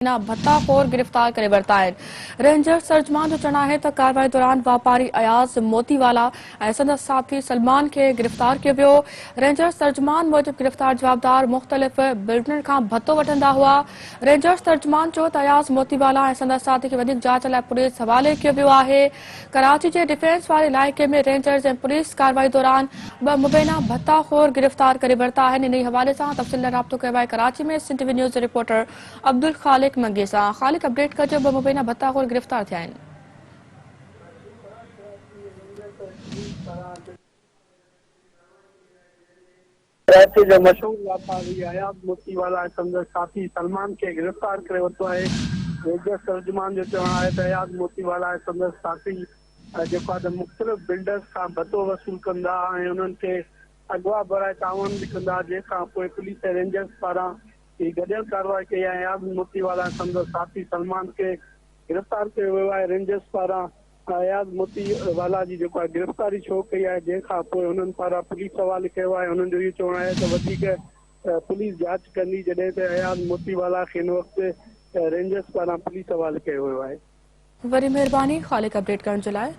भत्ताखोर गिरफ्तार करे वरिता आहिनि। रेंजर सर्जमान जो चवणु आहे त कार्रवाई दौरान वापारी अयाज़ मोतीवाला ऐं संदसि साथी सलमान खे गिरफ़्तार कयो वियो। रेंजर सर्जमान मूजिब गिरफ़्तार जवाबदार मुख़्तलिफ़ बिल्डरनि खां भत्तो वठंदा हुआ। रेंजर सर्जमान चयो त अयाज़ मोतीवाला ऐं संदसि साथी खे वधीक जांच लाइ पुलिस हवाले कयो वियो आहे। कराची जे डिफेंस वारे इलाइक़े में रेंजर्स ऐं पुलिस कार्रवाई दौरान 2 मुबैना भत्ताखोर गिरफ़्तार करे वरिता आहिनि। इन हवाले सां तफ़सील लाइ राब्तो कयो आहे कराची में सिंध न्यूज़ रिपोर्टर अब्दुल ख़ालिक मंगे सां। ख़ालिक अपडेट कजो, 2 मुबैना भत्ताखोर गिरफ़्तार थिया आहिनि। कराची जो मशहूर व्यापारी अयाज़ मोतीवाला ऐं संदसि साथी सलमान खे गिरफ़्तार करे वरितो आहे। रेंजर सर्जमान जो चवणु आहे त अयाज़ मोतीवाला ऐं संदसि साथी जेको आहे त मुख़्तलिफ़ बिल्डर्स खां भत्तो वसूल कंदा ऐं उन्हनि खे अगवा बराए तावन बि कंदा, जंहिंखां पोइ पुलिस ऐं रेंजर्स पारां गॾियल कार्रवाई कई आहे। अयाज़ मोतीवाला ऐं संदसि साथी सलमान खे गिरफ़्तार कयो वियो आहे। रेंजर्स पारां अयाज़ मोतीवाला जी जेको आहे गिरफ़्तारी छो कई आहे, जंहिंखां पोइ उन्हनि पारां पुलिस हवाले कयो आहे। उन्हनि जो इहो चवणु आहे त वधीक पुलिस जांच कंदी, जॾहिं त अयाज़ मोतीवाला खे हिन वक़्तु रेंजर्स पारां पुलिस हवाले कयो वियो आहे। वरी महिरबानी ख़ालिक अपडेट करण जे लाइ।